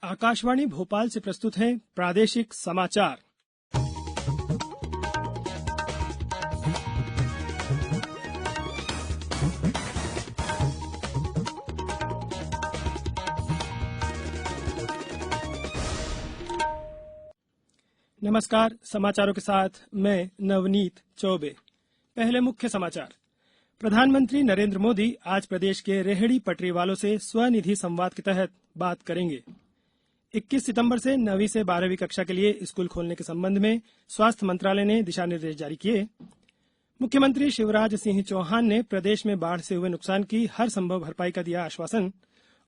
आकाशवाणी भोपाल से प्रस्तुत हैं प्रादेशिक समाचार। नमस्कार, समाचारों के साथ मैं नवनीत चौबे। पहले मुख्य समाचार। प्रधानमंत्री नरेंद्र मोदी आज प्रदेश के रेहड़ी पटरी वालों से स्वनिधि संवाद के तहत बात करेंगे। 21 सितंबर से 9वीं से 12वीं कक्षा के लिए स्कूल खोलने के संबंध में स्वास्थ्य मंत्रालय ने दिशा निर्देश जारी किए। मुख्यमंत्री शिवराज सिंह चौहान ने प्रदेश में बाढ़ से हुए नुकसान की हर संभव भरपाई का दिया आश्वासन।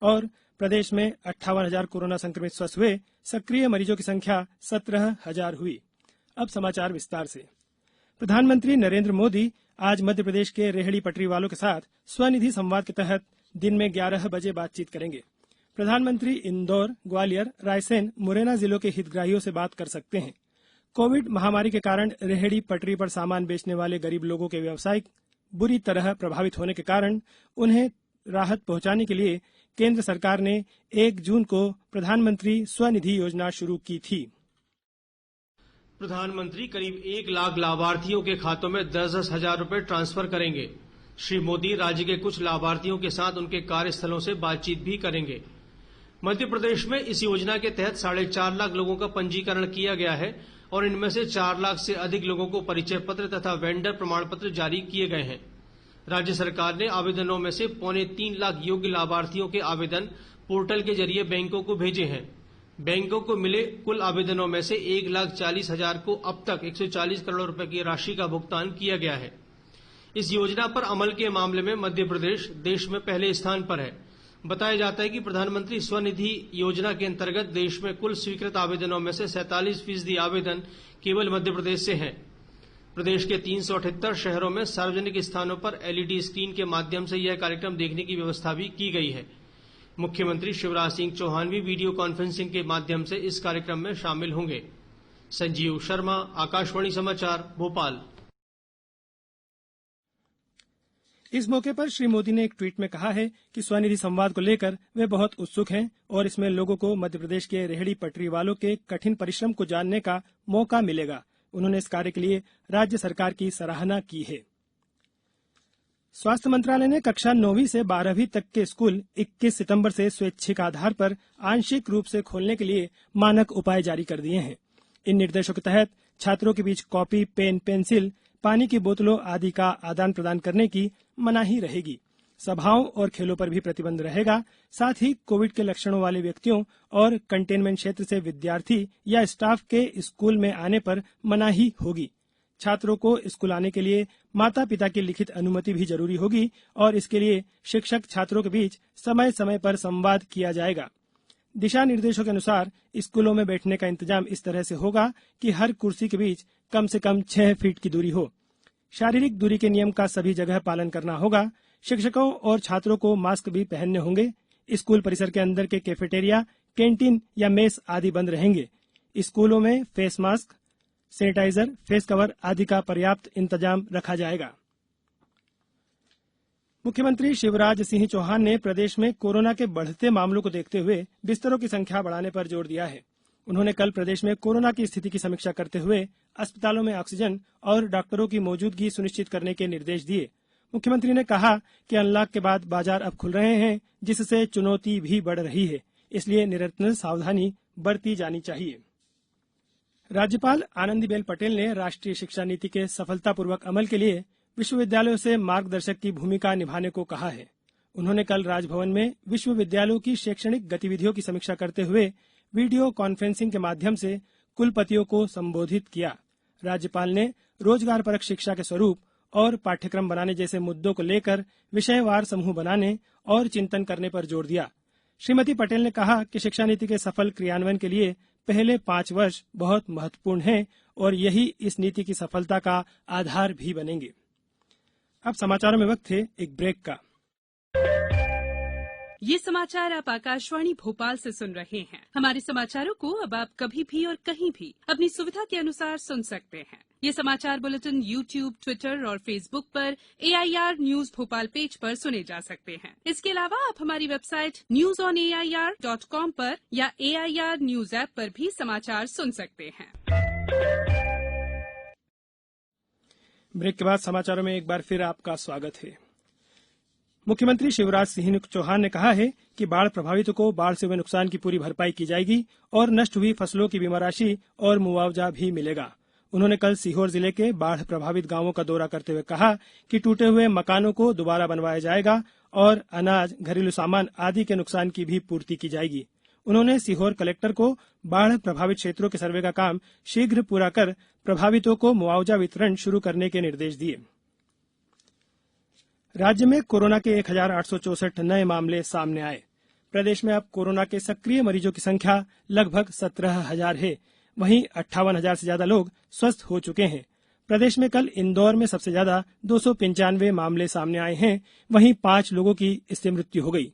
और प्रदेश में 58,000 कोरोना संक्रमित स्वस्थ हुए, सक्रिय मरीजों की संख्या 17,000 हुई। अब समाचार विस्तार से। प्रधानमंत्री नरेंद्र मोदी आज मध्य प्रदेश के रेहड़ी पटरी वालों के साथ स्वनिधि संवाद के तहत दिन में 11 बजे बातचीत करेंगे। प्रधानमंत्री इंदौर, ग्वालियर, रायसेन, मुरैना जिलों के हितग्राहियों से बात कर सकते हैं। कोविड महामारी के कारण रेहड़ी पटरी पर सामान बेचने वाले गरीब लोगों के व्यवसाय बुरी तरह प्रभावित होने के कारण उन्हें राहत पहुंचाने के लिए केंद्र सरकार ने 1 जून को प्रधानमंत्री स्वनिधि योजना शुरू की थी। प्रधानमंत्री करीब 1 लाख लाभार्थियों के खातों में 10-10 हजार रुपए ट्रांसफर करेंगे। श्री मोदी राज्य के कुछ लाभार्थियों के साथ उनके कार्यस्थलों से बातचीत भी करेंगे। मध्य प्रदेश में इस योजना के तहत 4.5 लाख लोगों का पंजीकरण किया गया है और इनमें से 4 लाख से अधिक लोगों को परिचय पत्र तथा वेंडर प्रमाण पत्र जारी किए गए हैं। राज्य सरकार ने आवेदनों में से 2.25 लाख योग्य लाभार्थियों के आवेदन पोर्टल के जरिए बैंकों को भेजे हैं। बैंकों को मिले कुल आवेदनों में से 1,40,000 को अब तक 140 करोड़ रुपए की राशि का भुगतान किया गया है। इस योजना पर अमल के मामले में मध्य प्रदेश देश में पहले स्थान पर है। बताया जाता है कि प्रधानमंत्री स्वनिधि योजना के अंतर्गत देश में कुल स्वीकृत आवेदनों में से 47% आवेदन केवल मध्य प्रदेश से हैं। प्रदेश के 378 शहरों में सार्वजनिक स्थानों पर LED स्क्रीन के माध्यम से यह कार्यक्रम देखने की व्यवस्था भी की गई है। मुख्यमंत्री शिवराज सिंह चौहान भी वीडियो कॉन्फ्रेंसिंग के माध्यम से इस कार्यक्रम में शामिल होंगे। संजीव शर्मा, आकाशवाणी समाचार, भोपाल। इस मौके पर श्री मोदी ने एक ट्वीट में कहा है कि स्वनिधि संवाद को लेकर वे बहुत उत्सुक हैं और इसमें लोगों को मध्य प्रदेश के रेहड़ी पटरी वालों के कठिन परिश्रम को जानने का मौका मिलेगा। उन्होंने इस कार्य के लिए राज्य सरकार की सराहना की है। स्वास्थ्य मंत्रालय ने कक्षा 9वीं से 12वीं तक के स्कूल 21 सितंबर से स्वैच्छिक आधार पर आंशिक रूप से खोलने के लिए मानक उपाय जारी कर दिए हैं। इन निर्देशों के तहत छात्रों के बीच कॉपी, पेन, पेंसिल, पानी की बोतलों आदि का आदान प्रदान करने की मनाही रहेगी। सभाओं और खेलों पर भी प्रतिबंध रहेगा। साथ ही कोविड के लक्षणों वाले व्यक्तियों और कंटेनमेंट क्षेत्र से विद्यार्थी या स्टाफ के स्कूल में आने पर मनाही होगी। छात्रों को स्कूल आने के लिए माता पिता की लिखित अनुमति भी जरूरी होगी और इसके लिए शिक्षक छात्रों के बीच समय समय पर संवाद किया जाएगा। दिशा निर्देशों के अनुसार स्कूलों में बैठने का इंतजाम इस तरह से होगा कि हर कुर्सी के बीच कम से कम 6 फीट की दूरी हो। शारीरिक दूरी के नियम का सभी जगह पालन करना होगा। शिक्षकों और छात्रों को मास्क भी पहनने होंगे। स्कूल परिसर के अंदर के कैफेटेरिया, कैंटीन या मेस आदि बंद रहेंगे। स्कूलों में face mask, sanitiser, face cover आदि का पर्याप्त इंतजाम रखा जाएगा। मुख्यमंत्री शिवराज सिंह चौहान ने प्रदेश में कोरोना के बढ़ते मामलों को देखते हुए बिस्तरों की संख्या बढ़ाने पर जोर दिया है। उन्होंने कल प्रदेश में कोरोना की स्थिति की समीक्षा करते हुए अस्पतालों में ऑक्सीजन और डॉक्टरों की मौजूदगी सुनिश्चित करने के निर्देश दिए। मुख्यमंत्री ने कहा कि अनलॉक के बाद बाजार अब खुल रहे हैं, जिससे चुनौती भी बढ़ रही है, इसलिए निरंतर सावधानी बरती जानी चाहिए। राज्यपाल आनंदीबेन पटेल ने राष्ट्रीय शिक्षा नीति के सफलतापूर्वक अमल के लिए विश्वविद्यालयों से मार्गदर्शक की भूमिका निभाने को कहा है। उन्होंने कल राजभवन में विश्वविद्यालयों की शैक्षणिक गतिविधियों की समीक्षा करते हुए वीडियो कॉन्फ्रेंसिंग के माध्यम से कुलपतियों को संबोधित किया। राज्यपाल ने रोजगारपरक शिक्षा के स्वरूप और पाठ्यक्रम बनाने जैसे मुद्दों को लेकर विषयवार समूह बनाने और चिंतन करने पर जोर दिया। श्रीमती पटेल ने कहा कि शिक्षा नीति के सफल क्रियान्वयन के लिए पहले 5 वर्ष बहुत महत्वपूर्ण हैं और यही इस नीति की सफलता का आधार भी बनेंगे। अब समाचारों में वक्त है एक ब्रेक का। ये समाचार आप आकाशवाणी भोपाल से सुन रहे हैं। हमारे समाचारों को अब आप कभी भी और कहीं भी अपनी सुविधा के अनुसार सुन सकते हैं। ये समाचार बुलेटिन YouTube, ट्विटर और फेसबुक पर AIR न्यूज भोपाल पेज पर सुने जा सकते हैं। इसके अलावा आप हमारी वेबसाइट newsonair.com पर या AIR न्यूज ऐप पर भी समाचार सुन सकते हैं। ब्रेक के बाद समाचारों में एक बार फिर आपका स्वागत है। मुख्यमंत्री शिवराज सिंह चौहान ने कहा है कि बाढ़ प्रभावितों को बाढ़ से हुए नुकसान की पूरी भरपाई की जाएगी और नष्ट हुई फसलों की बीमा राशि और मुआवजा भी मिलेगा। उन्होंने कल सीहोर जिले के बाढ़ प्रभावित गांवों का दौरा करते हुए कहा कि टूटे हुए मकानों को दोबारा बनवाया जाएगा और अनाज, घरेलू सामान आदि के नुकसान की भी पूर्ति की जाएगी। उन्होंने सीहोर कलेक्टर को बाढ़ प्रभावित क्षेत्रों के सर्वे का काम शीघ्र पूरा कर प्रभावितों को मुआवजा वितरण शुरू करने के निर्देश दिए। राज्य में कोरोना के 1,864 नए मामले सामने आए। प्रदेश में अब कोरोना के सक्रिय मरीजों की संख्या लगभग 17,000 है। वहीं 58,000 से ज्यादा लोग स्वस्थ हो चुके हैं। प्रदेश में कल इंदौर में सबसे ज्यादा 295 मामले सामने आए हैं। वहीं 5 लोगों की इससे मृत्यु हो गई।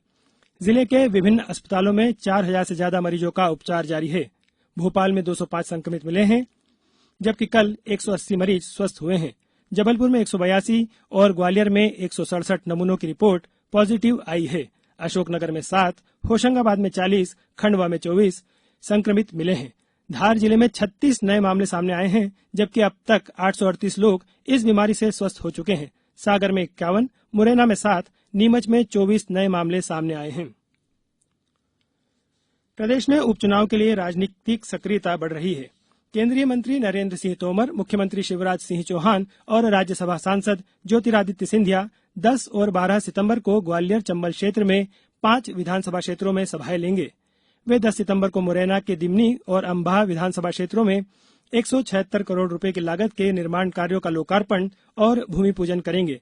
जिले के विभिन्न अस्पतालों में 4,000 से ज्यादा मरीजों का उपचार जारी है। भोपाल में 205 संक्रमित मिले हैं, जबकि कल 180 मरीज स्वस्थ हुए हैं। जबलपुर में 182 और ग्वालियर में 167 नमूनों की रिपोर्ट पॉजिटिव आई है। अशोकनगर में 7, होशंगाबाद में 40, खंडवा में 24 संक्रमित मिले हैं। धार जिले में 36 नए मामले सामने आए हैं, जबकि अब तक 838 लोग इस बीमारी से स्वस्थ हो चुके हैं। सागर में 51, मुरैना में 7, नीमच में 24 नए मामले सामने आए हैं। प्रदेश में उपचुनाव के लिए राजनीतिक सक्रियता बढ़ रही है। केंद्रीय मंत्री नरेंद्र सिंह तोमर, मुख्यमंत्री शिवराज सिंह चौहान और राज्यसभा सांसद ज्योतिरादित्य सिंधिया 10 और 12 सितंबर को ग्वालियर चंबल क्षेत्र में 5 विधानसभा क्षेत्रों में सभाएं लेंगे। वे 10 सितंबर को मुरैना के दिमनी और अंबाह विधानसभा क्षेत्रों में 176 करोड़ रुपए की लागत के निर्माण कार्यों का लोकार्पण और भूमि पूजन करेंगे।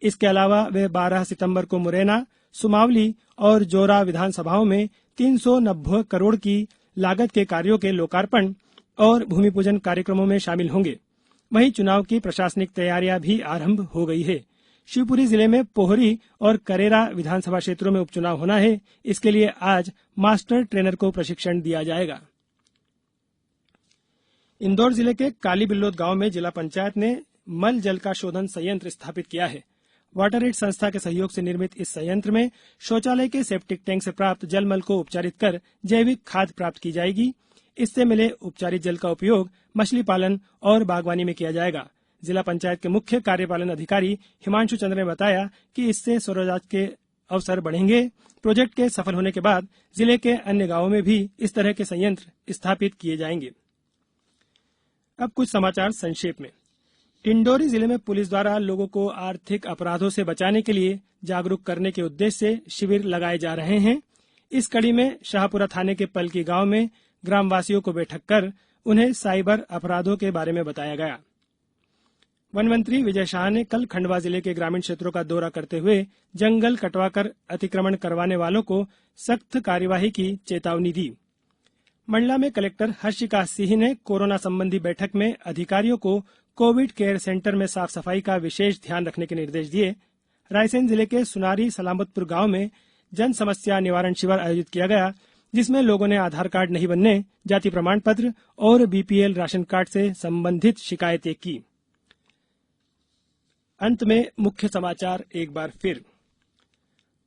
इसके अलावा वे 12 सितंबर को मुरैना, सुमावली और जोरा विधानसभाओं में 390 करोड़ की लागत के कार्यों के लोकार्पण और भूमि पूजन कार्यक्रमों में शामिल होंगे। वहीं चुनाव की प्रशासनिक तैयारियां भी आरंभ हो गई है। शिवपुरी जिले में पोहरी और करेरा विधानसभा क्षेत्रों में उपचुनाव होना है। इसके लिए आज मास्टर ट्रेनर को प्रशिक्षण दिया जाएगा। इंदौर जिले के काली बिल्लोद गांव में जिला पंचायत ने मल जल का शोधन संयंत्र स्थापित किया है। वाटर एड संस्था के सहयोग से निर्मित इस संयंत्र में शौचालय के सेप्टिक टैंक से प्राप्त जलमल को उपचारित कर जैविक खाद प्राप्त की जाएगी। इससे मिले उपचारित जल का उपयोग मछली पालन और बागवानी में किया जाएगा। जिला पंचायत के मुख्य कार्यपालन अधिकारी हिमांशु चंद्र ने बताया कि इससे स्वरोजगार के अवसर बढ़ेंगे। प्रोजेक्ट के सफल होने के बाद जिले के अन्य गांवों में भी इस तरह के संयंत्र स्थापित किए जाएंगे। अब कुछ समाचार संक्षेप में। डिंडोरी जिले में पुलिस द्वारा लोगों को आर्थिक अपराधों से बचाने के लिए जागरूक करने के उद्देश्य से शिविर लगाए जा रहे हैं। इस कड़ी में शाहपुरा थाने के पलकी गांव में ग्रामवासियों को बैठक कर उन्हें साइबर अपराधों के बारे में बताया गया। वन मंत्री विजय शाह ने कल खंडवा जिले के ग्रामीण क्षेत्रों का दौरा करते हुए जंगल कटवाकर अतिक्रमण करवाने वालों को सख्त कार्यवाही की चेतावनी दी। मंडला में कलेक्टर हर्षिका सिंह ने कोरोना संबंधी बैठक में अधिकारियों को कोविड केयर सेंटर में साफ सफाई का विशेष ध्यान रखने के निर्देश दिए। रायसेन जिले के सुनारी सलामतपुर गांव में जन समस्या निवारण शिविर आयोजित किया गया, जिसमें लोगों ने आधार कार्ड नहीं बनने, जाति प्रमाण पत्र और बीपीएल राशन कार्ड से संबंधित शिकायतें की। अंत में मुख्य समाचार एक बार फिर।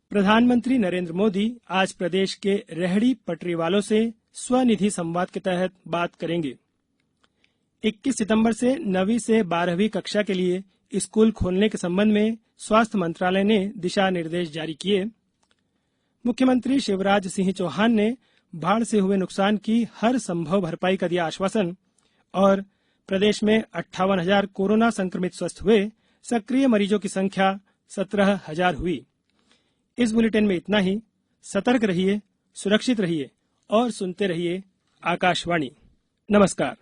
प्रधानमंत्री नरेंद्र मोदी आज प्रदेश के रेहड़ी पटरी वालों से स्वनिधि संवाद के तहत बात करेंगे। 21 सितंबर से 9वीं से 12वीं कक्षा के लिए स्कूल खोलने के संबंध में स्वास्थ्य मंत्रालय ने दिशा निर्देश जारी किए। मुख्यमंत्री शिवराज सिंह चौहान ने बाढ़ से हुए नुकसान की हर संभव भरपाई का दिया आश्वासन। और प्रदेश में 58,000 कोरोना संक्रमित स्वस्थ हुए, सक्रिय मरीजों की संख्या 17,000 हुई। इस बुलेटिन में इतना ही। सतर्क रहिए, सुरक्षित रहिए और सुनते रहिए आकाशवाणी। नमस्कार।